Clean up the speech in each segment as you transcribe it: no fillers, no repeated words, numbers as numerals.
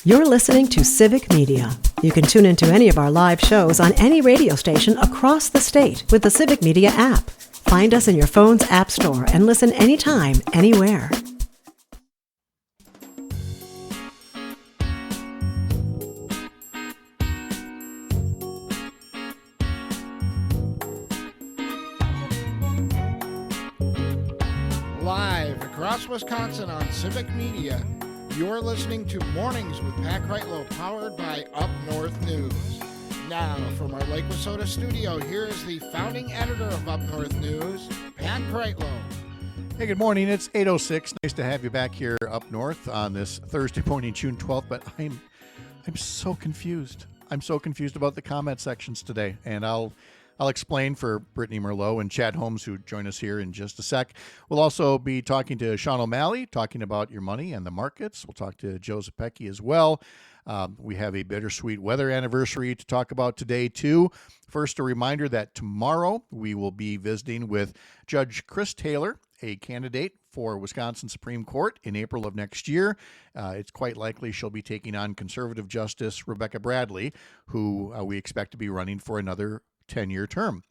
You're listening to Civic Media. You can tune into any of our live shows on any radio station across the state with the Civic Media app. Find us in your phone's app store and listen anytime, anywhere. Live across Wisconsin on Civic Media, you're listening to Mornings with Pat Kreitlow, powered by Up North News. Now, from our Lake Wausau studio, here is the founding editor of Up North News, Pat Kreitlow. Hey, good morning. It's 8:06. Nice to have you back here up north on this Thursday morning, June 12th. But I'm so confused. I'm so confused about the comment sections today, and I'll explain for Brittany Merlot and Chad Holmes, who join us here in just a sec. We'll also be talking to Sean O'Malley, talking about your money and the markets. We'll talk to Joe Zepecki as well. We have a bittersweet weather anniversary to talk about today, too. First, a reminder that tomorrow we will be visiting with Judge Chris Taylor, a candidate for Wisconsin Supreme Court in April of next year. It's quite likely she'll be taking on conservative Justice Rebecca Bradley, who we expect to be running for another 10-year term.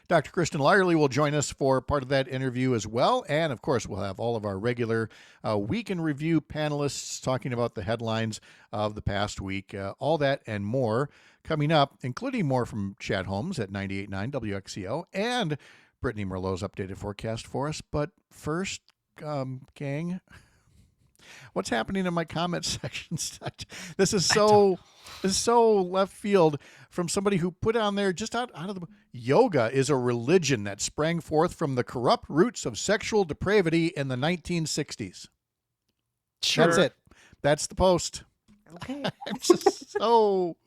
Dr. Kristen Lyerly will join us for part of that interview as well. And of course, we'll have all of our regular week in review panelists talking about the headlines of the past week. All that and more coming up, including more from Chad Holmes at 98.9 WXCO and Brittany Merlot's updated forecast for us. But first, gang, what's happening in my comment sections? This is so left field from somebody who put on there just out of the yoga is a religion that sprang forth from the corrupt roots of sexual depravity in the 1960s. Sure. That's it. That's the post. Okay. I'm just so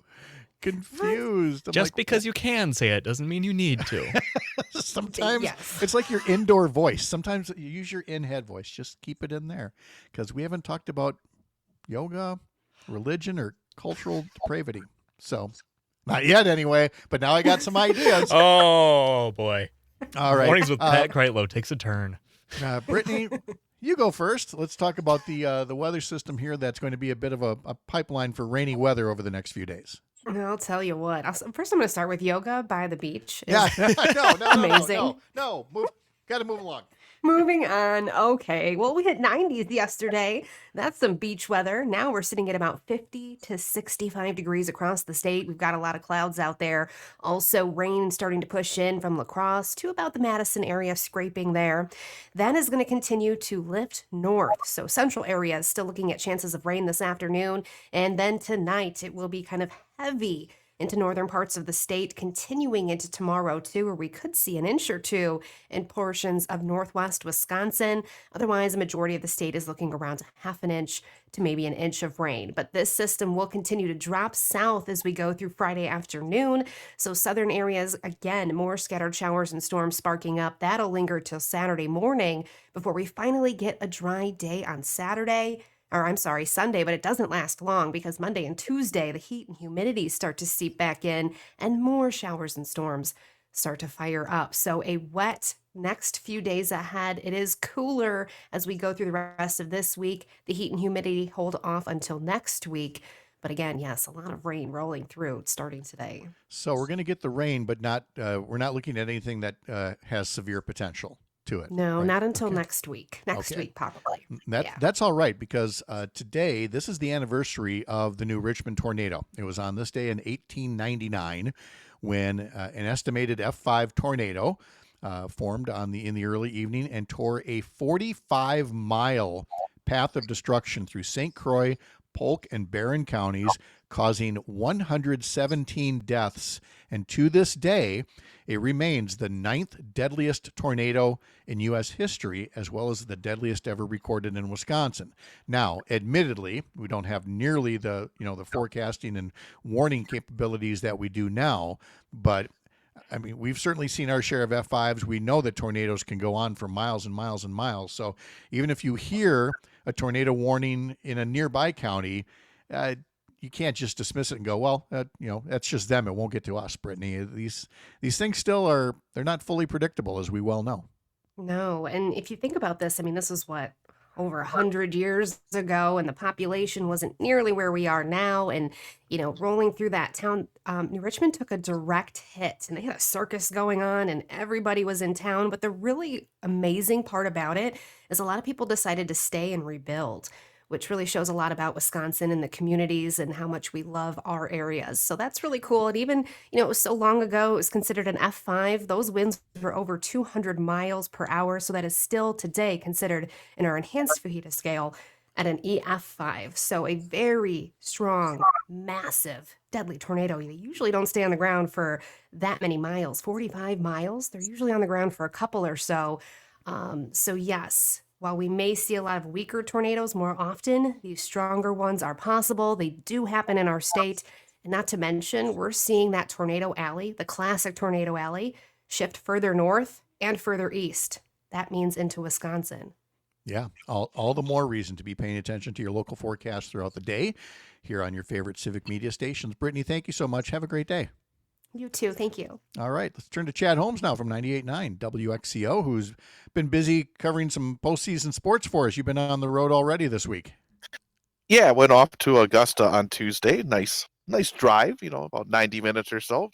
confused. Just because you can say it doesn't mean you need to. Sometimes Yes. it's like your indoor voice. Sometimes you use your in-head voice. Just keep it in there, because we haven't talked about yoga, religion, or cultural depravity. So, not yet anyway, but now I got some ideas. Oh, boy. All right. Mornings with Pat Kreitlow takes a turn. Brittany, you go first. Let's talk about the weather system here. That's going to be a bit of a pipeline for rainy weather over the next few days. I'll tell you what. First, I'm going to start with yoga by the beach. Yeah, no, Amazing. no. Got to move along. Moving on. Okay. Well, we hit 90s yesterday. That's some beach weather. Now we're sitting at about 50 to 65 degrees across the state. We've got a lot of clouds out there. Also, rain starting to push in from La Crosse to about the Madison area, scraping there. That is going to continue to lift north. So central area is still looking at chances of rain this afternoon. And then tonight, it will be kind of heavy into northern parts of the state, continuing into tomorrow, too, where we could see an inch or two in portions of northwest Wisconsin. Otherwise, a majority of the state is looking around half an inch to maybe an inch of rain. But this system will continue to drop south as we go through Friday afternoon. So southern areas, again, more scattered showers and storms sparking up. That'll linger till Saturday morning before we finally get a dry day on Sunday, but it doesn't last long because Monday and Tuesday, the heat and humidity start to seep back in and more showers and storms start to fire up. So a wet next few days ahead. It is cooler as we go through the rest of this week. The heat and humidity hold off until next week. But again, yes, a lot of rain rolling through starting today. So we're going to get the rain, but we're not looking at anything that has severe potential to it. No, right? not until Okay. next week. Next week, probably. That's all right, because today, this is the anniversary of the new Richmond tornado. It was on this day in 1899 when an estimated F5 tornado formed in the early evening and tore a 45-mile path of destruction through St. Croix, Polk, and Barron counties, causing 117 deaths. And to this day, it remains the 9th deadliest tornado in U.S. history, as well as the deadliest ever recorded in Wisconsin. Now, admittedly, we don't have nearly the forecasting and warning capabilities that we do now, but I mean, we've certainly seen our share of F5s. We know that tornadoes can go on for miles and miles and miles. So even if you hear a tornado warning in a nearby county, you can't just dismiss it and go, well, that's just them. It won't get to us, Brittany. These things they're not fully predictable, as we well know. No, and if you think about this, I mean, this is what, over 100 years ago, and the population wasn't nearly where we are now. And, rolling through that town, New Richmond took a direct hit, and they had a circus going on, and everybody was in town. But the really amazing part about it is a lot of people decided to stay and rebuild, which really shows a lot about Wisconsin and the communities and how much we love our areas. So that's really cool. And even, it was so long ago, it was considered an F5. Those winds were over 200 miles per hour. So that is still today considered in our enhanced fajita scale at an EF5. So a very strong, massive, deadly tornado. They usually don't stay on the ground for that many miles, 45 miles. They're usually on the ground for a couple or so. So yes, while we may see a lot of weaker tornadoes more often, these stronger ones are possible. They do happen in our state. And not to mention, we're seeing that tornado alley, the classic tornado alley, shift further north and further east. That means into Wisconsin. Yeah, all the more reason to be paying attention to your local forecast throughout the day here on your favorite civic media stations. Brittany, thank you so much. Have a great day. You too. Thank you. All right, let's turn to Chad Holmes now from 98.9 WXCO, who's been busy covering some postseason sports for us. You've been on the road already this week. Yeah, I went off to Augusta on Tuesday. Nice drive, about 90 minutes or so.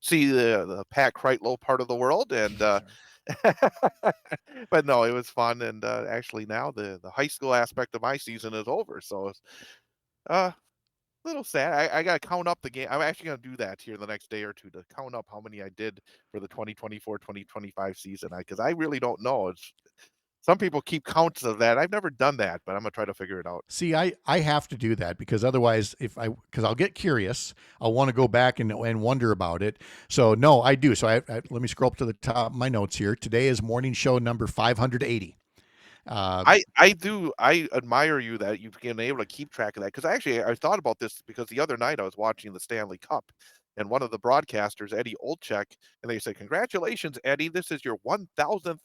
See the Pat Kreitlow part of the world, and but no, it was fun. And actually now the high school aspect of my season is over, so it's a little sad. I got to count up the game. I'm actually going to do that here the next day or two to count up how many I did for the 2024-2025 season, because I really don't know. Some people keep counts of that. I've never done that, but I'm going to try to figure it out. See, I have to do that because otherwise, because I'll get curious, I'll want to go back and wonder about it. So no, I do. So let me scroll up to the top of my notes here. Today is morning show number 580. I admire you that you've been able to keep track of that, because actually I thought about this because the other night I was watching the Stanley Cup, and one of the broadcasters, Eddie Olczyk, and they said, "Congratulations, Eddie, this is your 1,000th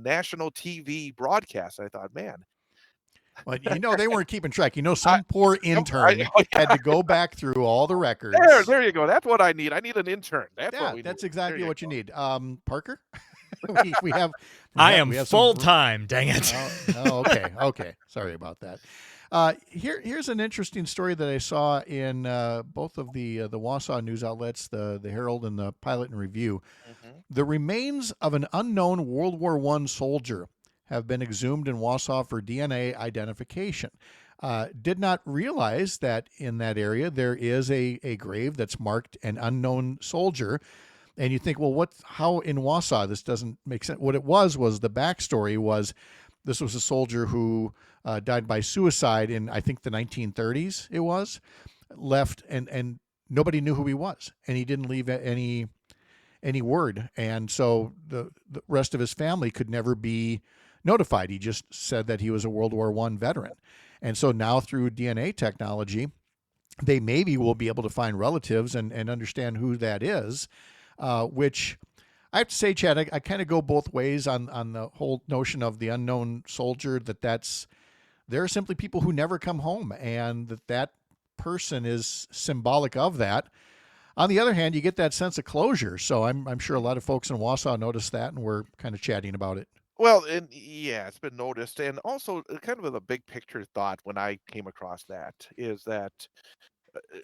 national TV broadcast." And I thought, man. Well, they weren't keeping track. Some poor intern had to go back through all the records. There you go. That's what I need. I need an intern. That's exactly what you need. Parker? I am full time. Dang it. Okay. Sorry about that. Here's an interesting story that I saw in both of the Wausau news outlets, the Herald and the Pilot and Review. Mm-hmm. The remains of an unknown World War I soldier have been exhumed in Wausau for DNA identification. Did not realize that in that area there is a grave that's marked an unknown soldier. And you think, well, how in Wausau? This doesn't make sense. What it was the backstory was this was a soldier who died by suicide in, I think, the 1930s it was, left, and nobody knew who he was. And he didn't leave any word. And so the rest of his family could never be notified. He just said that he was a World War I veteran. And so now through DNA technology, they maybe will be able to find relatives and understand who that is, which I have to say, Chad, I kind of go both ways on the whole notion of the unknown soldier, there are simply people who never come home, and that person is symbolic of that. On the other hand, you get that sense of closure. So I'm sure a lot of folks in Wausau noticed that, and we're kind of chatting about it. Well, and yeah, it's been noticed. And also kind of a big picture thought when I came across that is that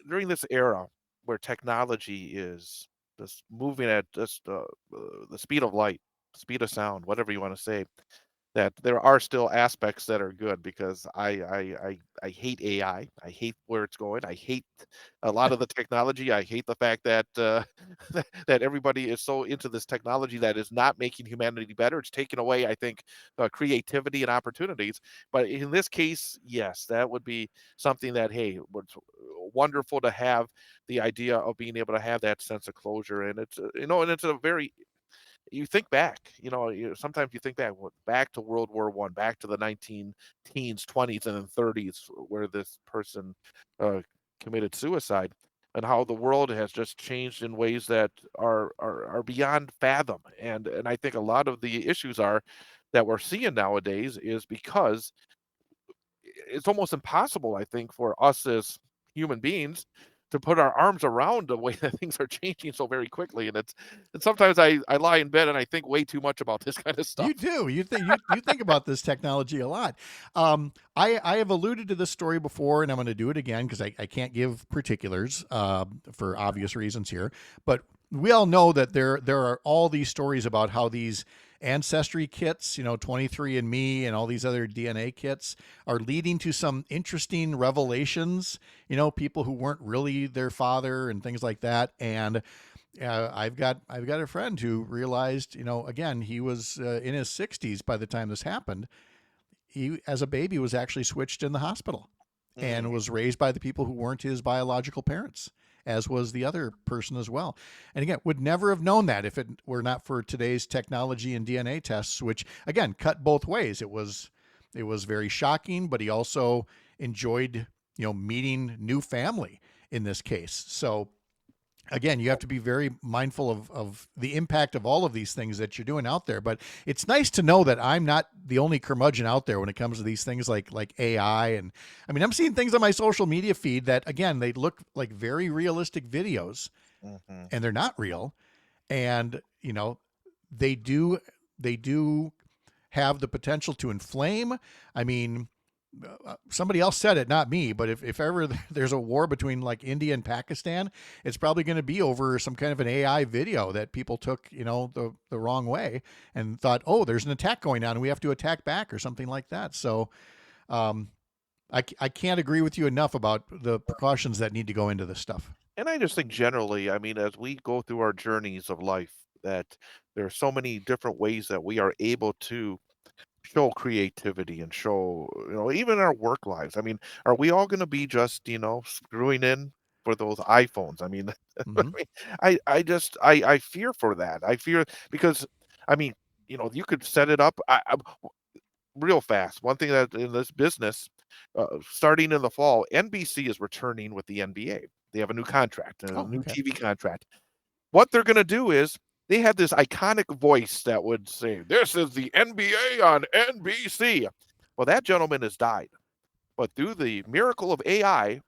during this era where technology is just moving at just the speed of light, speed of sound, whatever you want to say, that there are still aspects that are good, because I hate AI. I hate where it's going. I hate a lot of the technology. I hate the fact that that everybody is so into this technology that is not making humanity better. It's taking away, I think, creativity and opportunities. But in this case, yes, that would be something that, hey, it's wonderful to have the idea of being able to have that sense of closure. And it's and it's a very, you think back, sometimes you think back to World War I, back to the 19 teens, 20s, and then 30s, where this person committed suicide, and how the world has just changed in ways that are beyond fathom. And I think a lot of the issues that we're seeing nowadays is because it's almost impossible, I think, for us as human beings to put our arms around the way that things are changing so very quickly. And sometimes I lie in bed and I think way too much about this kind of stuff. You do. You think about this technology a lot. I have alluded to this story before, and I'm going to do it again because I can't give particulars for obvious reasons here. But we all know that there are all these stories about how these ancestry kits, 23andMe and all these other DNA kits are leading to some interesting revelations, people who weren't really their father and things like that. And I've got a friend who realized, again, he was in his 60s by the time this happened. He, as a baby, was actually switched in the hospital and was raised by the people who weren't his biological parents, as was the other person as well. And again, would never have known that if it were not for today's technology and DNA tests, which again cut both ways. It was very shocking, but he also enjoyed, meeting new family in this case. So again, you have to be very mindful of the impact of all of these things that you're doing out there. But it's nice to know that I'm not the only curmudgeon out there when it comes to these things like AI. And I mean, I'm seeing things on my social media feed that, again, they look like very realistic videos, and they're not real. And, they do have the potential to inflame. I mean, somebody else said it, not me, but if ever there's a war between like India and Pakistan, it's probably going to be over some kind of an AI video that people took, the wrong way and thought, oh, there's an attack going on and we have to attack back or something like that. So I can't agree with you enough about the precautions that need to go into this stuff. And I just think generally, I mean, as we go through our journeys of life, that there are so many different ways that we are able to show creativity and show, even our work lives. I mean, are we all going to be just, screwing in for those iPhones? I mean, I fear for that. I fear because, I mean, you could set it up real fast. One thing that in this business, starting in the fall, NBC is returning with the NBA. They have a new contract, a new TV contract. What they're going to do is, they had this iconic voice that would say, "This is the NBA on NBC." Well, that gentleman has died. But through the miracle of AI,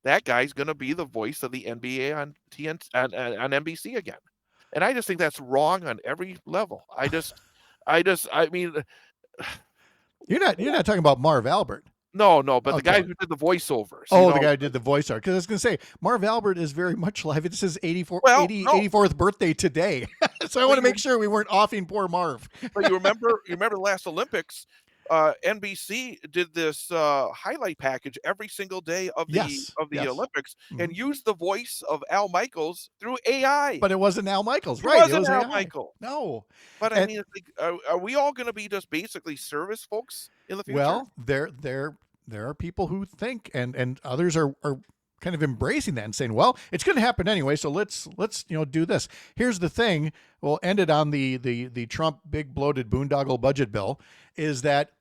that guy's going to be the voice of the NBA on NBC again. And I just think that's wrong on every level. I mean, you're not talking about Marv Albert. No, but the guy who did the voiceovers. Oh, the guy who did the voiceover. Because I was going to say, Marv Albert is very much live. It's his 84th birthday today. So I want to make sure we weren't offing poor Marv. But you remember the last Olympics, NBC did this highlight package every single day of the Olympics and used the voice of Al Michaels through AI. But it wasn't Al Michaels, right? It wasn't Al Michaels. No. But I mean, are we all going to be just basically service folks in the future? Well, there are people who think, and others are kind of embracing that and saying, well, it's going to happen anyway, so let's do this. Here's the thing, we'll end it on the Trump big bloated boondoggle budget bill, is that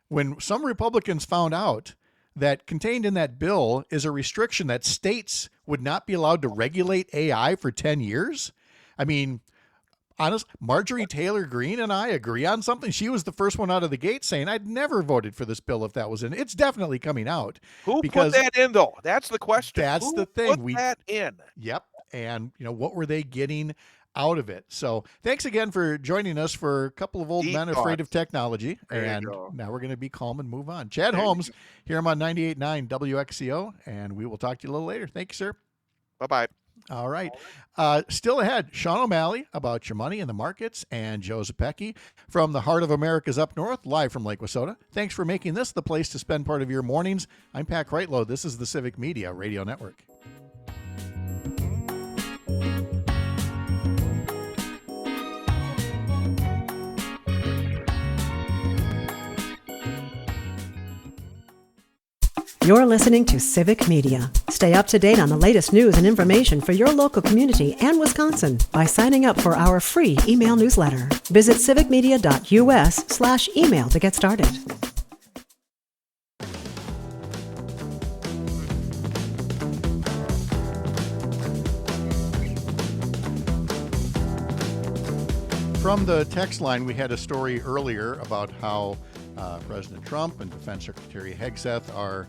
when some Republicans found out that contained in that bill is a restriction that states would not be allowed to regulate AI for 10 years. I mean, honest, Marjorie Taylor Greene and I agree on something. She was the first one out of the gate saying, I'd never voted for this bill if that was in. It's definitely coming out. Who put that in, though? That's the question. That's the thing. Put that in. Yep. And, what were they getting out of it? So thanks again for joining us for a couple of old men afraid of technology. And now we're going to be calm and move on. Chad Holmes, here I'm on 98.9 WXCO, and we will talk to you a little later. Thank you, sir. Bye-bye. All right. Still ahead, Sean O'Malley about your money in the markets, and Joe Zepecki from the heart of America's up north, live from Lake Wausau. Thanks for making this the place to spend part of your mornings. I'm Pat Kreitlow. This is the Civic Media Radio Network. You're listening to Civic Media. Stay up to date on the latest news and information for your local community and Wisconsin by signing up for our free email newsletter. Visit civicmedia.us/email to get started. From the text line, we had a story earlier about how President Trump and Defense Secretary Hegseth are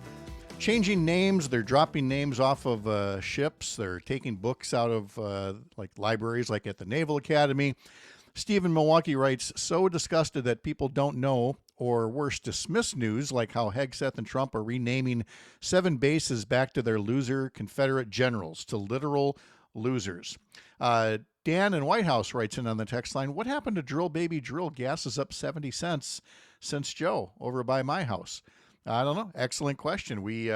changing names. They're dropping names off of ships. They're taking books out of like libraries, like at the Naval Academy. Steve in Milwaukee writes, so disgusted that people don't know or worse, dismiss news like how Hegseth and Trump are renaming 7 bases back to their loser Confederate generals, to literal losers. Dan in White House writes in on the text line, what happened to Drill Baby Drill? Gas is up 70 cents since Joe over by my house. I don't know. Excellent question. We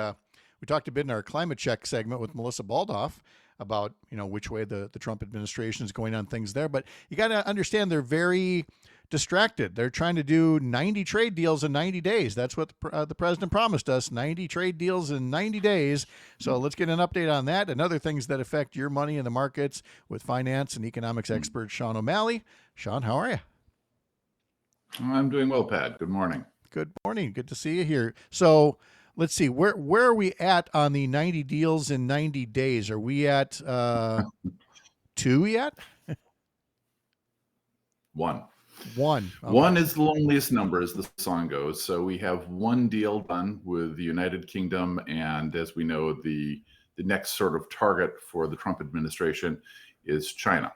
talked a bit in our climate check segment with Melissa Baldoff about, which way the Trump administration is going on things there. But you got to understand they're very distracted. They're trying to do 90 trade deals in 90 days. That's what the president promised us, 90 trade deals in 90 days. So let's get an update on that and other things that affect your money in the markets with finance and economics expert Sean O'Malley. Sean, how are you? I'm doing well, Pat. Good morning. Good morning. Good to see you here. So let's see, where are we at on the 90 deals in 90 days? Are we at 2 yet? One. Okay. One is the loneliest number, as the song goes. So we have one deal done with the United Kingdom, and as we know, the next sort of target for the Trump administration is China.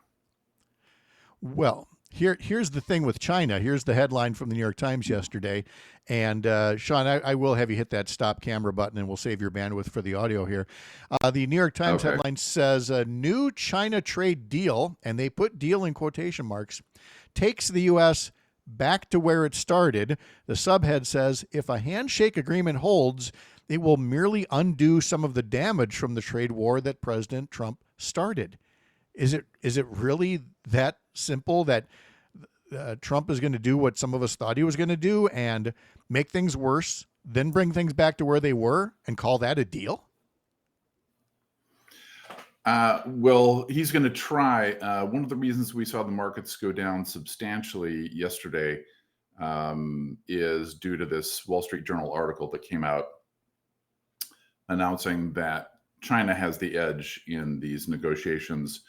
Well, here's the thing with China. Here's the headline from the New York Times yesterday. And Sean, I will have you hit that stop camera button, and we'll save your bandwidth for the audio here. The New York Times headline says a new China trade deal, and they put deal in quotation marks, takes the U.S. back to where it started. The subhead says, if a handshake agreement holds, it will merely undo some of the damage from the trade war that President Trump started. Is it really that simple that Trump is going to do what some of us thought he was going to do and make things worse, then bring things back to where they were and call that a deal? Well, he's going to try. One of the reasons we saw the markets go down substantially yesterday is due to this Wall Street Journal article that came out announcing that China has the edge in these negotiations,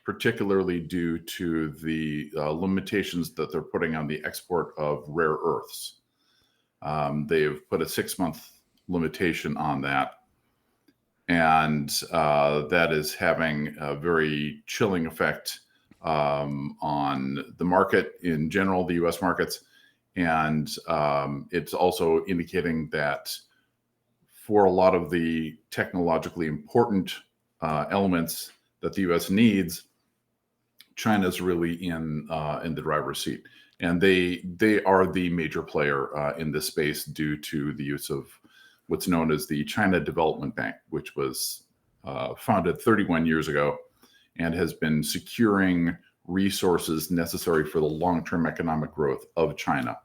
particularly due to the limitations that they're putting on the export of rare earths. They've put a 6-month limitation on that. And that is having a very chilling effect on the market in general, the U.S. markets. And it's also indicating that for a lot of the technologically important elements that the U.S. needs, China's really in the driver's seat. And they are the major player in this space due to the use of what's known as the China Development Bank, which was founded 31 years ago and has been securing resources necessary for the long-term economic growth of China.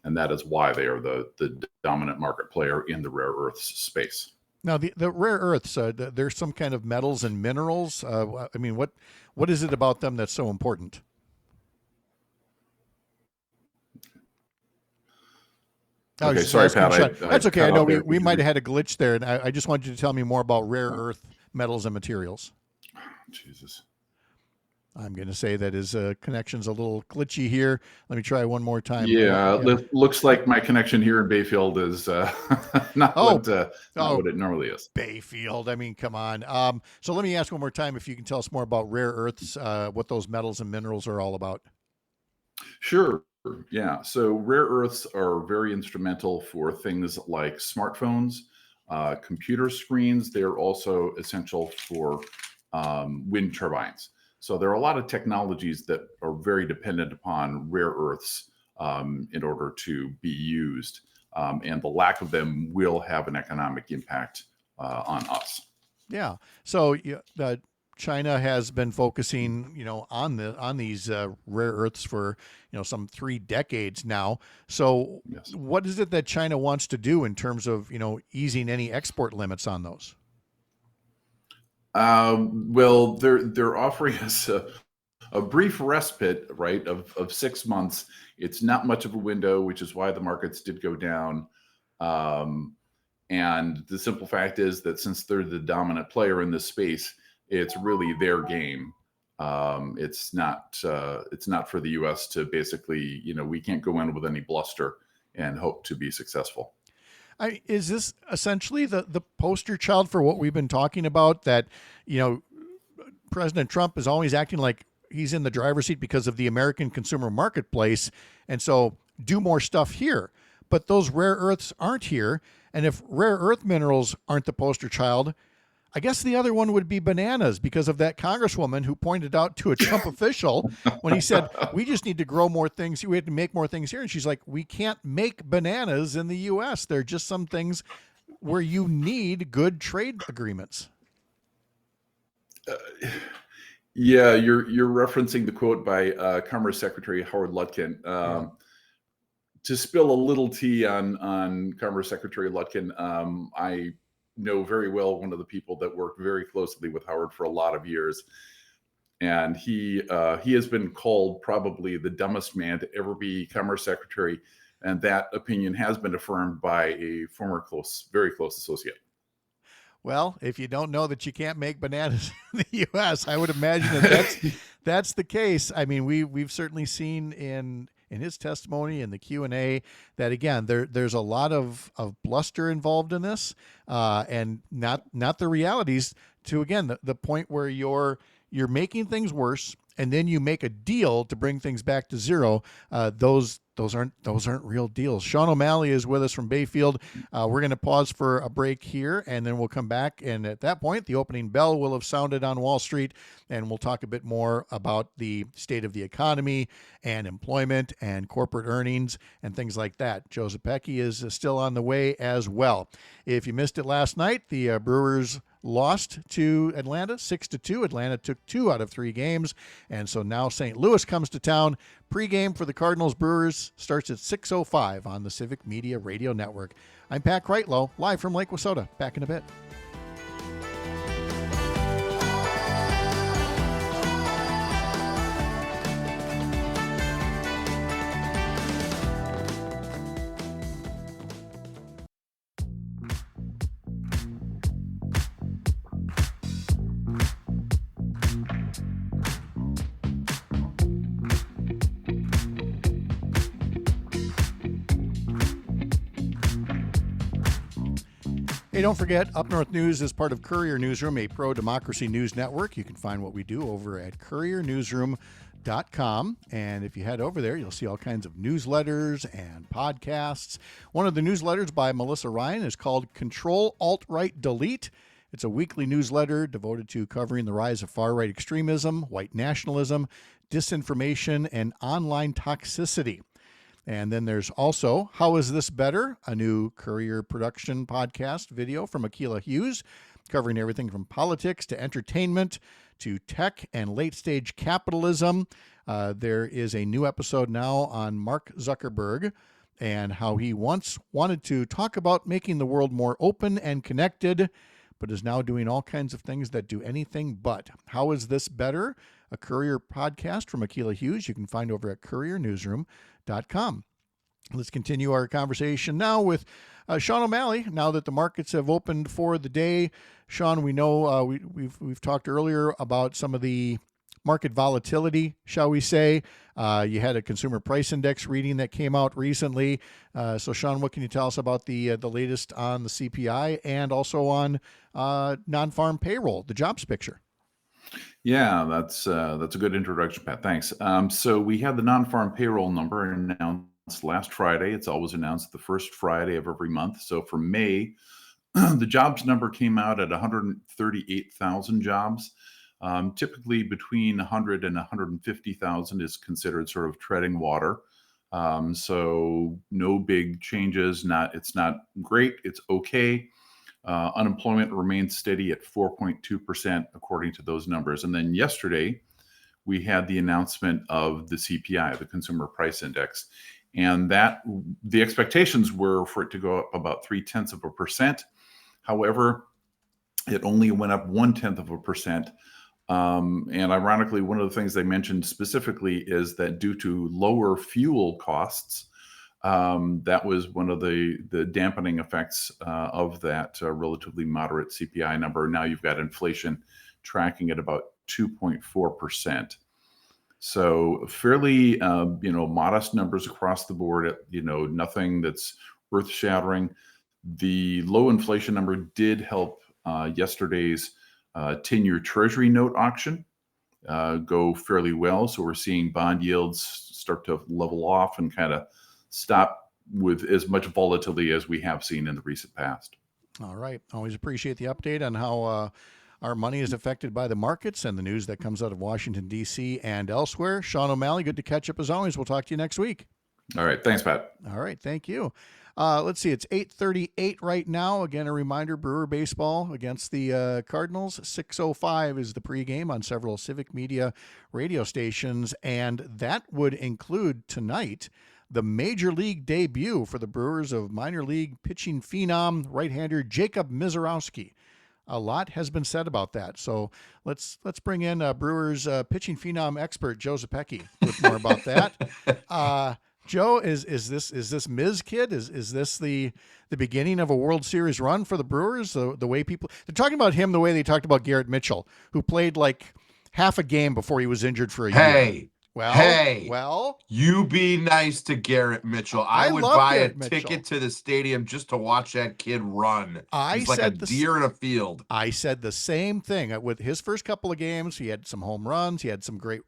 And that is why they are the dominant market player in the rare earths space. Now, the rare earths, there's some kind of metals and minerals. I mean, what is it about them that's so important? Okay, sorry, Pat. That's okay. I know we might have had a glitch there, and I just wanted you to tell me more about rare earth metals and materials. Jesus. I'm going to say that his connection's a little glitchy here. Let me try one more time. Yeah, looks like my connection here in Bayfield is not what it normally is. Bayfield, I mean, come on. So let me ask one more time if you can tell us more about rare earths, what those metals and minerals are all about. Sure. Yeah. So rare earths are very instrumental for things like smartphones, computer screens. They're also essential for wind turbines. So there are a lot of technologies that are very dependent upon rare earths in order to be used. And the lack of them will have an economic impact on us. Yeah. So China has been focusing, on these rare earths for, some 3 decades now. So yes. What is it that China wants to do in terms of, easing any export limits on those? Well, they're offering us a brief respite, right, of 6 months. It's not much of a window, which is why the markets did go down. And the simple fact is that since they're the dominant player in this space, it's really their game. It's not for the U.S. to basically, we can't go in with any bluster and hope to be successful. Is this essentially the poster child for what we've been talking about, that, President Trump is always acting like he's in the driver's seat because of the American consumer marketplace, and so do more stuff here. But those rare earths aren't here, and if rare earth minerals aren't the poster child, I guess the other one would be bananas, because of that congresswoman who pointed out to a Trump official when he said, we just need to grow more things. We have to make more things here. And she's like, we can't make bananas in the U.S. There are just some things where you need good trade agreements. Yeah, you're referencing the quote by Commerce Secretary Howard Lutkin. To spill a little tea on Commerce Secretary Lutkin, I know very well one of the people that worked very closely with Howard for a lot of years, and he has been called probably the dumbest man to ever be Commerce Secretary, and that opinion has been affirmed by a former very close associate. Well, if you don't know that you can't make bananas in the U.S., I would imagine that's the case. I mean, we've certainly seen in his testimony in the Q&A that, again, there's a lot of bluster involved in this, and not the realities. To, again, the point where you're making things worse, and then you make a deal to bring things back to zero. Those aren't real deals. Sean O'Malley is with us from Bayfield. We're going to pause for a break here, and then we'll come back. And at that point, the opening bell will have sounded on Wall Street, and we'll talk a bit more about the state of the economy and employment and corporate earnings and things like that. Joe Zepecki is still on the way as well. If you missed it last night, the Brewers lost to Atlanta 6-2. Atlanta took 2 out of 3 games, and so now St. Louis comes to town. Pre-game for the Cardinals Brewers starts at 6:05 on the Civic Media Radio Network. I'm Pat Kreitlow, live from Lake Wausau. Back in a bit. Hey, don't forget, Up North News is part of Courier Newsroom, a pro-democracy news network. You can find what we do over at couriernewsroom.com. And if you head over there, you'll see all kinds of newsletters and podcasts. One of the newsletters by Melissa Ryan is called Control, Alt-Right, Delete. It's a weekly newsletter devoted to covering the rise of far-right extremism, white nationalism, disinformation, and online toxicity. And then there's also How Is This Better?, a new Courier production podcast video from Akilah Hughes, covering everything from politics to entertainment to tech and late-stage capitalism. There is a new episode now on Mark Zuckerberg and how he once wanted to talk about making the world more open and connected, but is now doing all kinds of things that do anything but. How Is This Better?, a Courier podcast from Akilah Hughes. You can find over at couriernewsroom.com. Let's continue our conversation now with Sean O'Malley. Now that the markets have opened for the day, Sean, we know we've talked earlier about some of the market volatility, shall we say. You had a consumer price index reading that came out recently. So, Sean, what can you tell us about the latest on the CPI and also on non-farm payroll, the jobs picture? Yeah, that's a good introduction, Pat. Thanks. So we had the non-farm payroll number announced last Friday. It's always announced the first Friday of every month. So for May, the jobs number came out at 138,000 jobs. Typically between 100 and 150,000 is considered sort of treading water. So no big changes. It's not great. It's okay. Unemployment remains steady at 4.2% according to those numbers. And then yesterday, we had the announcement of the CPI, the Consumer Price Index, and that the expectations were for it to go up about 0.3%. However, it only went up 0.1%. And ironically, one of the things they mentioned specifically is that due to lower fuel costs, that was one of the dampening effects of that relatively moderate CPI number. Now you've got inflation tracking at about 2.4%. So fairly, modest numbers across the board. Nothing that's earth-shattering. The low inflation number did help yesterday's 10-year Treasury note auction go fairly well. So we're seeing bond yields start to level off and kind of stop with as much volatility as we have seen in the recent past. All right. Always appreciate the update on how our money is affected by the markets and the news that comes out of Washington, D.C. and elsewhere. Sean O'Malley, good to catch up as always. We'll talk to you next week. All right. Thanks, Pat. All right. Thank you. Let's see. It's 8:38 right now. Again, a reminder, Brewer baseball against the Cardinals. 6:05 is the pregame on several Civic Media radio stations, and that would include tonight the major league debut for the Brewers of minor league pitching phenom right-hander Jacob Misiorowski. A lot has been said about that. So let's bring in Brewers pitching phenom expert Joe Zepecki with more about that. Joe, is this Miz kid? Is this the beginning of a World Series run for the Brewers? The way they're talking about him the way they talked about Garrett Mitchell, who played like half a game before he was injured for a year. Well, you be nice to Garrett Mitchell. I would buy a ticket to the stadium just to watch that kid run. He's like a deer in a field. I said the same thing with his first couple of games. He had some home runs. He had some great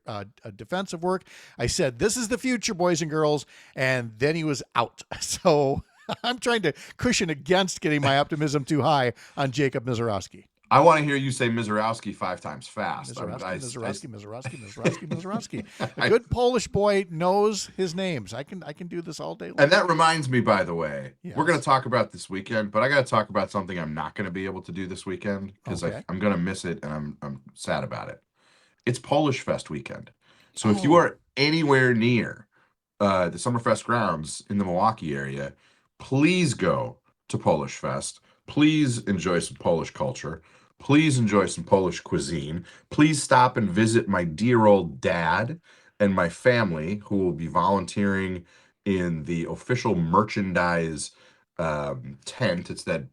defensive work. I said, this is the future, boys and girls. And then he was out. So I'm trying to cushion against getting my optimism too high on Jacob Misiorowski. I want to hear you say Misiorowski 5 times fast. Misiorowski. A good Polish boy knows his names. I can do this all day long. And that reminds me, by the way, we're going to talk about this weekend, but I got to talk about something I'm not going to be able to do this weekend because I'm going to miss it and I'm sad about it. It's Polish Fest weekend. So if you are anywhere near the Summerfest grounds in the Milwaukee area, please go to Polish Fest. Please enjoy some Polish culture. Please enjoy some Polish cuisine. Please stop and visit my dear old dad and my family, who will be volunteering in the official merchandise tent. It's that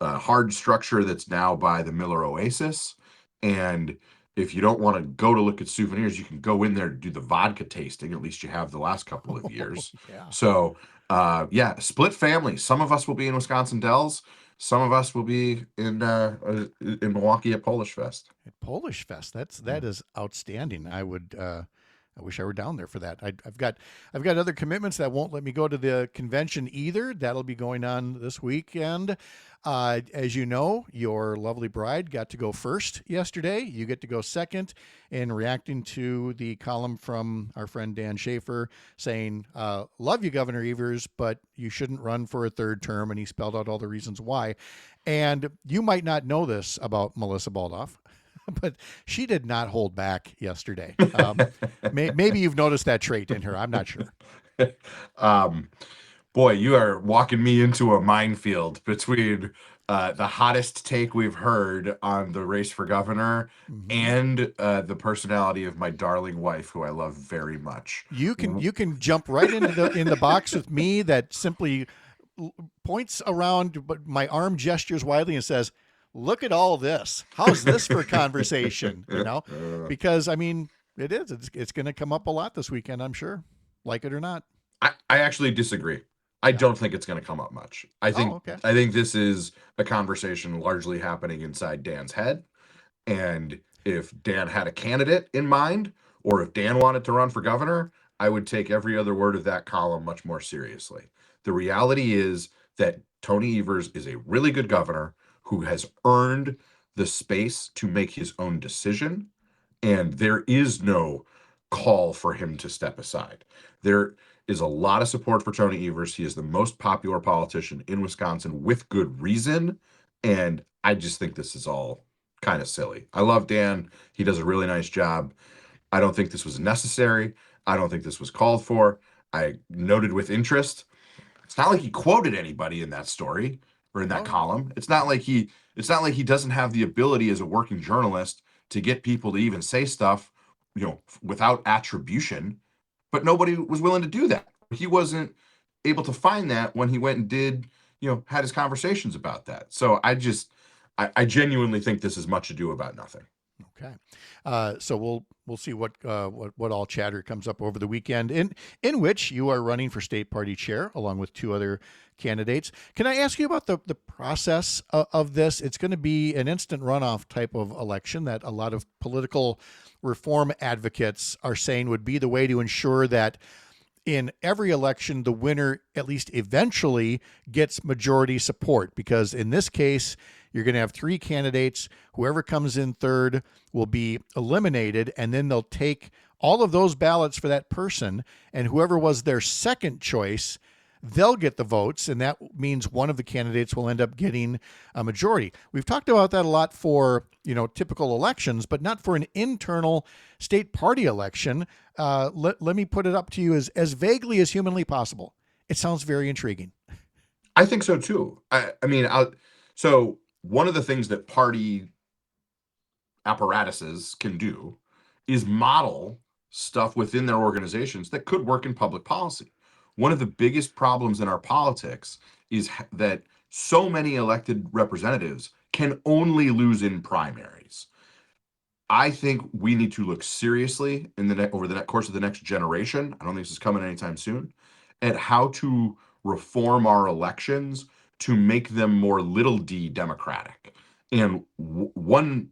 hard structure that's now by the Miller Oasis. And if you don't want to go to look at souvenirs, you can go in there to do the vodka tasting. At least you have the last couple of years. So, split family. Some of us will be in Wisconsin Dells. Some of us will be in Milwaukee at Polish Fest. At Polish Fest, that is outstanding. I wish I were down there for that. I've got other commitments that won't let me go to the convention either. That'll be going on this weekend. As you know, your lovely bride got to go first yesterday. You get to go second in reacting to the column from our friend Dan Schaefer saying, love you, Governor Evers, but you shouldn't run for a third term. And he spelled out all the reasons why. And you might not know this about Melissa Baldoff, but she did not hold back yesterday. Maybe you've noticed that trait in her. I'm not sure. Boy, you are walking me into a minefield between the hottest take we've heard on the race for governor and the personality of my darling wife, who I love very much. You can jump right into in the box with me that simply points around, but my arm gestures widely and says, look at all this. How's this for conversation? Because I mean, it's going to come up a lot this weekend, I'm sure, like it or not. I actually disagree. I don't think it's going to come up much. I think this is a conversation largely happening inside Dan's head. And if Dan had a candidate in mind, or if Dan wanted to run for governor, I would take every other word of that column much more seriously. The reality is that Tony Evers is a really good governor who has earned the space to make his own decision. And there is no call for him to step aside. There is a lot of support for Tony Evers. He is the most popular politician in Wisconsin with good reason. And I just think this is all kind of silly. I love Dan. He does a really nice job. I don't think this was necessary. I don't think this was called for. I noted with interest. It's not like he quoted anybody in that story or in that column. It's not like he doesn't have the ability as a working journalist to get people to even say stuff, without attribution. But nobody was willing to do that. He wasn't able to find that when he went and did, had his conversations about that. So I genuinely think this is much ado about nothing. Okay, so we'll see what all chatter comes up over the weekend, in which you are running for state party chair along with two other candidates. Can I ask you about the process of this? It's going to be an instant runoff type of election that a lot of political reform advocates are saying would be the way to ensure that in every election, the winner, at least eventually, gets majority support. Because in this case, you're going to have three candidates. Whoever comes in third will be eliminated, and then they'll take all of those ballots for that person, and whoever was their second choice, they'll get the votes, and that means one of the candidates will end up getting a majority. We've talked about that a lot for, typical elections, but not for an internal state party election. Let me put it up to you as vaguely as humanly possible. It sounds very intriguing. I think so too. So one of the things that party apparatuses can do is model stuff within their organizations that could work in public policy. One of the biggest problems in our politics is that so many elected representatives can only lose in primaries. I think we need to look seriously over the course of the next generation. I don't think this is coming anytime soon, at how to reform our elections to make them more little d democratic. And one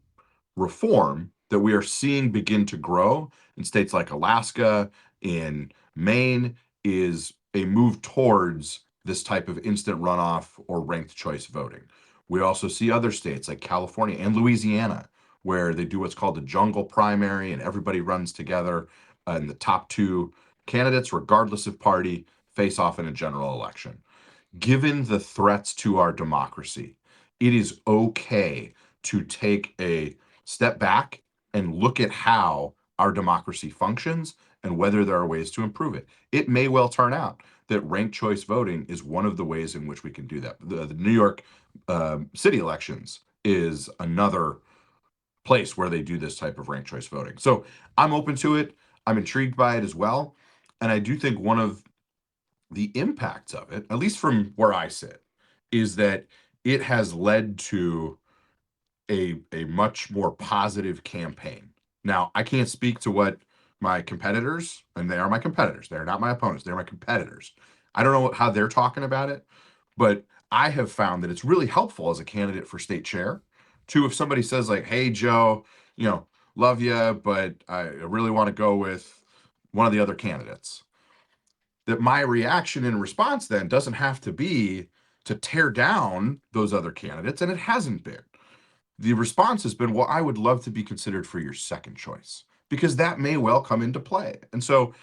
reform that we are seeing begin to grow in states like Alaska, in Maine, is a move towards this type of instant runoff or ranked choice voting. We also see other states like California and Louisiana, where they do what's called a jungle primary, and everybody runs together, and the top two candidates, regardless of party, face off in a general election. Given the threats to our democracy, it is okay to take a step back and look at how our democracy functions and whether there are ways to improve it. It may well turn out that ranked choice voting is one of the ways in which we can do that. The New York city elections is another place where they do this type of ranked choice voting. So I'm open to it. I'm intrigued by it as well. And I do think one of the impacts of it, at least from where I sit, is that it has led to a much more positive campaign. Now, I can't speak to what my competitors, and they are my competitors. They're not my opponents. They're my competitors. I don't know how they're talking about it, but I have found that it's really helpful as a candidate for state chair to, if somebody says like, hey, Joe, love you, but I really want to go with one of the other candidates, that my reaction in response then doesn't have to be to tear down those other candidates, and it hasn't been. The response has been, well, I would love to be considered for your second choice, because that may well come into play. And so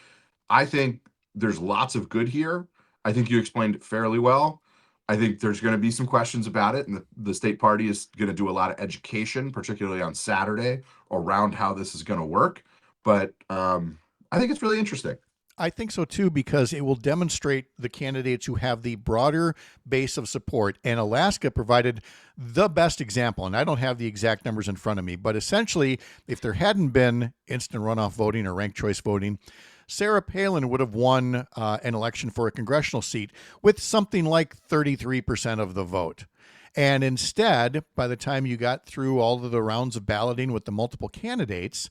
I think there's lots of good here. I think you explained it fairly well. I think there's going to be some questions about it, and the state party is going to do a lot of education, particularly on Saturday, around how this is going to work. But I think it's really interesting. I think so too, because it will demonstrate the candidates who have the broader base of support. And Alaska provided the best example. And I don't have the exact numbers in front of me, but essentially, if there hadn't been instant runoff voting or ranked choice voting, Sarah Palin would have won an election for a congressional seat with something like 33% of the vote. And instead, by the time you got through all of the rounds of balloting with the multiple candidates,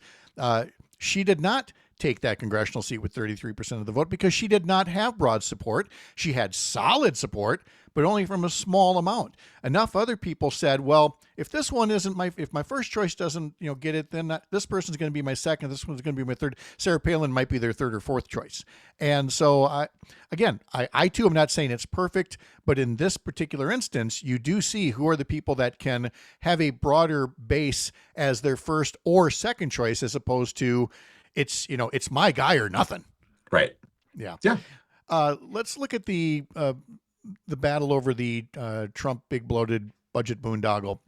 she did not take that congressional seat with 33% of the vote because she did not have broad support. She had solid support, but only from a small amount. Enough other people said, well, if this one isn't if my first choice doesn't, get it, then this person's going to be my second, this one's going to be my third. Sarah Palin might be their third or fourth choice. And so I too am not saying it's perfect, but in this particular instance, you do see who are the people that can have a broader base as their first or second choice, as opposed to it's my guy or nothing. Right. Yeah. Yeah. Let's look at the battle over the Trump big bloated budget boondoggle.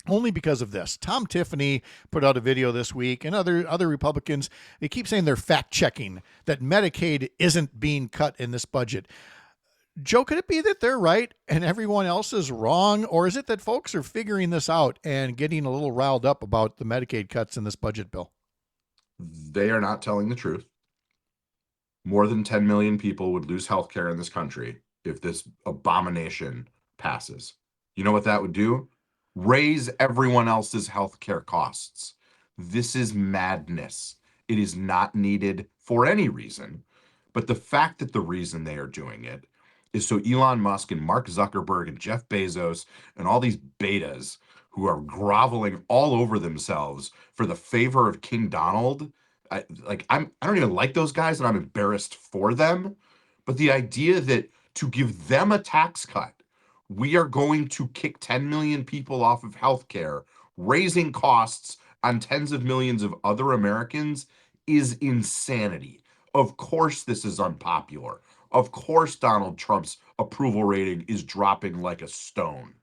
Only because of this. Tom Tiffany put out a video this week, and other Republicans, they keep saying they're fact checking that Medicaid isn't being cut in this budget. Joe, could it be that they're right and everyone else is wrong? Or is it that folks are figuring this out and getting a little riled up about the Medicaid cuts in this budget bill? They are not telling the truth. More than 10 million people would lose health care in this country if this abomination passes. You know what that would do? Raise everyone else's health care costs. This is madness. It is not needed for any reason. But the fact that the reason they are doing it is so Elon Musk and Mark Zuckerberg and Jeff Bezos and all these betas who are groveling all over themselves for the favor of King Donald. I don't even like those guys, and I'm embarrassed for them. But the idea that to give them a tax cut, we are going to kick 10 million people off of healthcare, raising costs on tens of millions of other Americans is insanity. Of course, this is unpopular. Of course, Donald Trump's approval rating is dropping like a stone.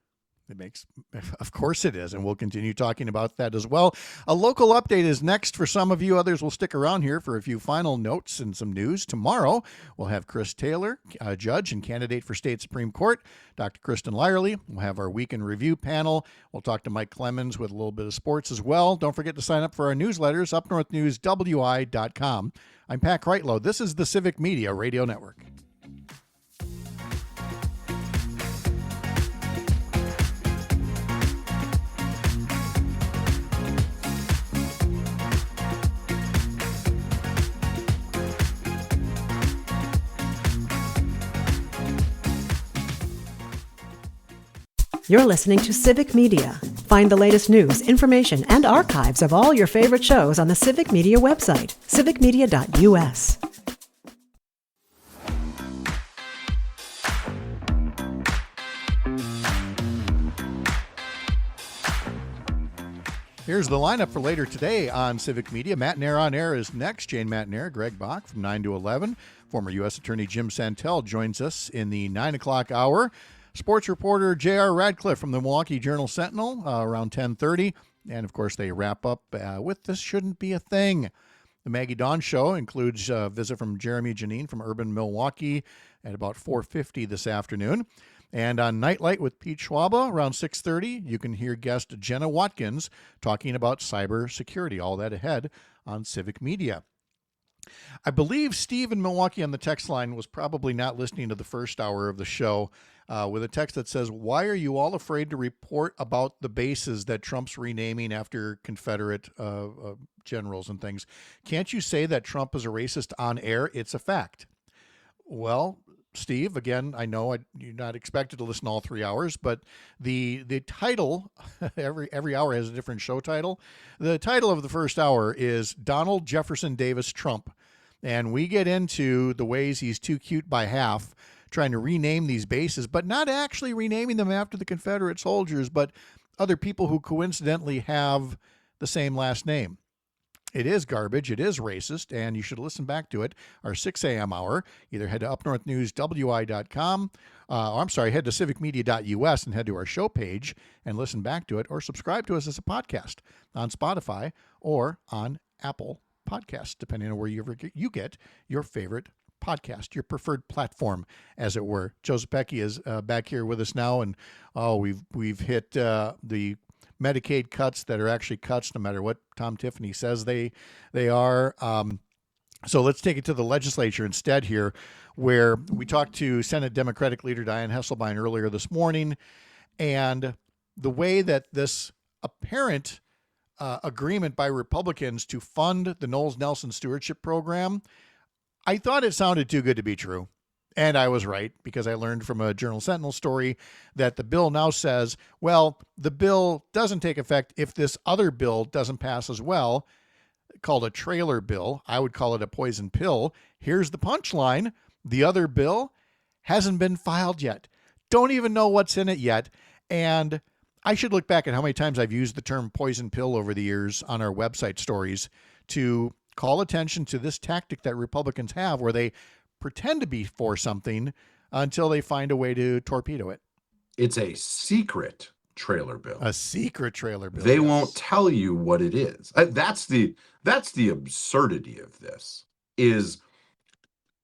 Of course it is, and we'll continue talking about that as well. A local update is next for some of you. Others will stick around here for a few final notes and some news. Tomorrow, we'll have Chris Taylor, judge and candidate for state Supreme Court, Dr. Kristen Lyerly. We'll have our week in review panel. We'll talk to Mike Clemens with a little bit of sports as well. Don't forget to sign up for our newsletters, upnorthnewswi.com. I'm Pat Kreitlow. This is the Civic Media Radio Network. You're listening to Civic Media. Find the latest news, information, and archives of all your favorite shows on the Civic Media website, civicmedia.us. Here's the lineup for later today on Civic Media. Matt Nair on Air is next. Jane Matt Nair, Greg Bach from 9 to 11. Former U.S. Attorney Jim Santel joins us in the 9 o'clock hour. Sports reporter J.R. Radcliffe from the Milwaukee Journal-Sentinel around 10:30. And, of course, they wrap up with This Shouldn't Be a Thing. The Maggie Dawn Show includes a visit from Jeremy Janine from Urban Milwaukee at about 4:50 this afternoon. And on Nightlight with Pete Schwaba around 6:30, you can hear guest Jenna Watkins talking about cybersecurity. All that ahead on Civic Media. I believe Steve in Milwaukee on the text line was probably not listening to the first hour of the show with a text that says, why are you all afraid to report about the bases that Trump's renaming after Confederate generals and things? Can't you say that Trump is a racist on air? It's a fact. Well, Steve, again, I know you're not expected to listen all 3 hours, but the title, every hour has a different show title. The title of the first hour is Donald Jefferson Davis Trump. And we get into the ways he's too cute by half, trying to rename these bases, but not actually renaming them after the Confederate soldiers, but other people who coincidentally have the same last name. It is garbage. It is racist, and you should listen back to it. Our 6 a.m. hour, either head to upnorthnewswi.com, head to civicmedia.us and head to our show page and listen back to it, or subscribe to us as a podcast on Spotify or on Apple Podcasts, depending on where you get your favorite podcast, your preferred platform, as it were. Joe Zepecki is back here with us now, and we've hit the Medicaid cuts that are actually cuts, no matter what Tom Tiffany says they are. So let's take it to the legislature instead here, where we talked to Senate Democratic Leader Dianne Hesselbein earlier this morning, and the way that this apparent agreement by Republicans to fund the Knowles Nelson Stewardship Program, I thought it sounded too good to be true. And I was right, because I learned from a Journal-Sentinel story that the bill now says, well, the bill doesn't take effect if this other bill doesn't pass as well, called a trailer bill. I would call it a poison pill. Here's the punchline. The other bill hasn't been filed yet. Don't even know what's in it yet. And I should look back at how many times I've used the term poison pill over the years on our website stories to call attention to this tactic that Republicans have, where they pretend to be for something until they find a way to torpedo it. It's a secret trailer bill. A secret trailer bill. They won't tell you what it is. That's the absurdity of this, is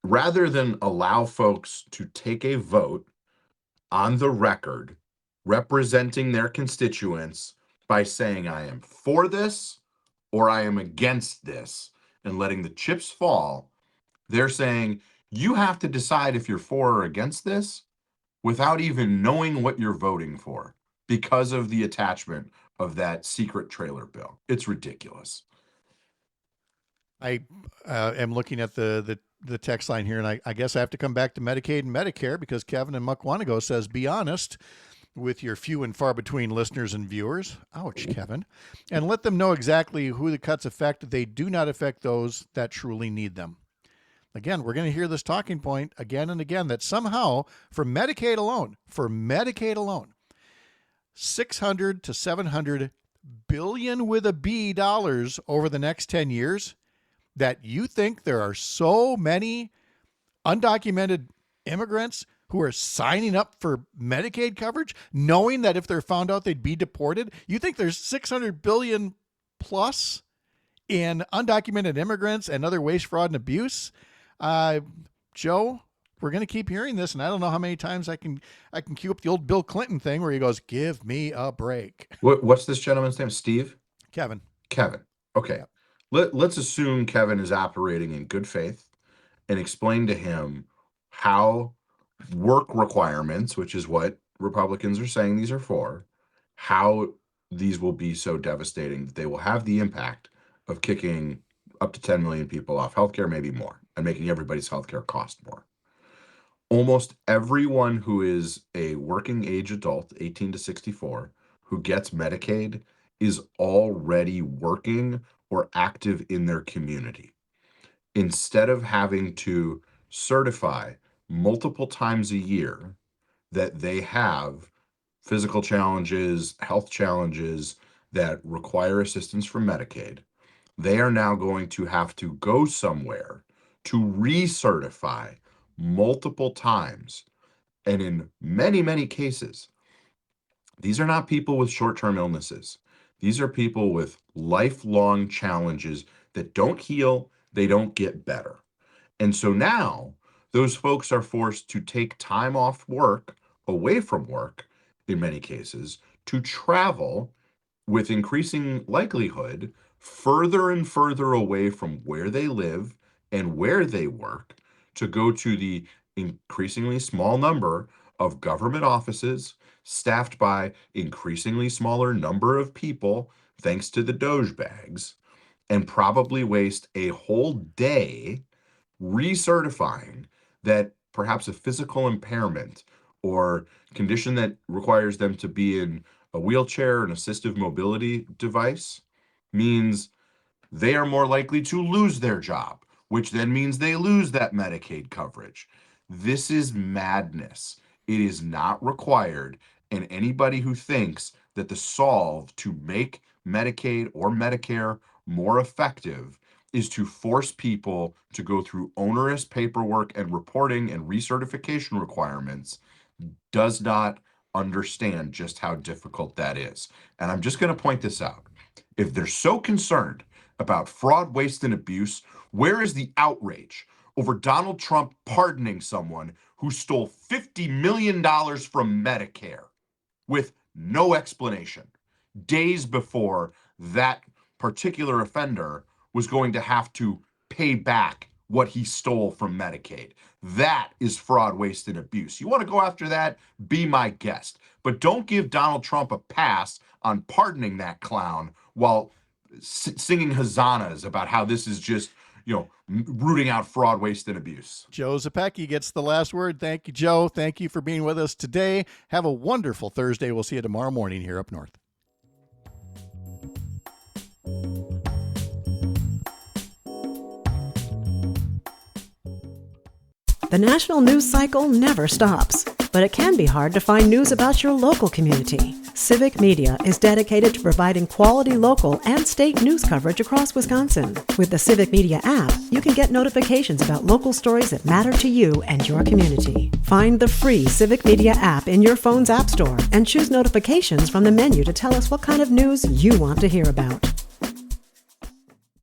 rather than allow folks to take a vote on the record representing their constituents by saying, I am for this or I am against this, and letting the chips fall, they're saying, you have to decide if you're for or against this without even knowing what you're voting for, because of the attachment of that secret trailer bill. It's ridiculous. I am looking at the text line here, and I guess I have to come back to Medicaid and Medicare because Kevin in Mukwanago says, be honest with your few and far between listeners and viewers. Ouch, Kevin. And let them know exactly who the cuts affect. They do not affect those that truly need them. Again, we're going to hear this talking point again and again that somehow for Medicaid alone, 600 to 700 billion with a B dollars over the next 10 years, that you think there are so many undocumented immigrants who are signing up for Medicaid coverage, knowing that if they're found out they'd be deported. You think there's 600 billion plus in undocumented immigrants and other waste, fraud, and abuse? Joe, we're going to keep hearing this, and I don't know how many times I can cue up the old Bill Clinton thing where he goes, give me a break. What's this gentleman's name? Steve? Kevin. Okay. Yeah. Let's assume Kevin is operating in good faith and explain to him how work requirements, which is what Republicans are saying these are for, how these will be so devastating that they will have the impact of kicking up to 10 million people off healthcare, maybe more, and making everybody's healthcare cost more. Almost everyone who is a working age adult, 18 to 64, who gets Medicaid is already working or active in their community. Instead of having to certify multiple times a year that they have physical challenges, health challenges that require assistance from Medicaid, they are now going to have to go somewhere to recertify multiple times. And in many, many cases, these are not people with short-term illnesses. These are people with lifelong challenges that don't heal, they don't get better. And so now those folks are forced to take time off work, away from work in many cases, to travel with increasing likelihood further and further away from where they live and where they work to go to the increasingly small number of government offices staffed by increasingly smaller number of people, thanks to the Doge bags, and probably waste a whole day recertifying that perhaps a physical impairment or condition that requires them to be in a wheelchair, an assistive mobility device, means they are more likely to lose their job, which then means they lose that Medicaid coverage. This is madness. It is not required. And anybody who thinks that the solve to make Medicaid or Medicare more effective is to force people to go through onerous paperwork and reporting and recertification requirements does not understand just how difficult that is. And I'm just going to point this out. If they're so concerned about fraud, waste, and abuse, where is the outrage over Donald Trump pardoning someone who stole $50 million from Medicare with no explanation, days before that particular offender was going to have to pay back what he stole from Medicaid? That is fraud, waste, and abuse. You want to go after that? Be my guest. But don't give Donald Trump a pass on pardoning that clown while singing hosannas about how this is just, rooting out fraud, waste, and abuse. Joe Zepecki gets the last word. Thank you, Joe. Thank you for being with us today. Have a wonderful Thursday. We'll see you tomorrow morning here up north. The national news cycle never stops, but it can be hard to find news about your local community. Civic Media is dedicated to providing quality local and state news coverage across Wisconsin. With the Civic Media app, you can get notifications about local stories that matter to you and your community. Find the free Civic Media app in your phone's app store and choose notifications from the menu to tell us what kind of news you want to hear about.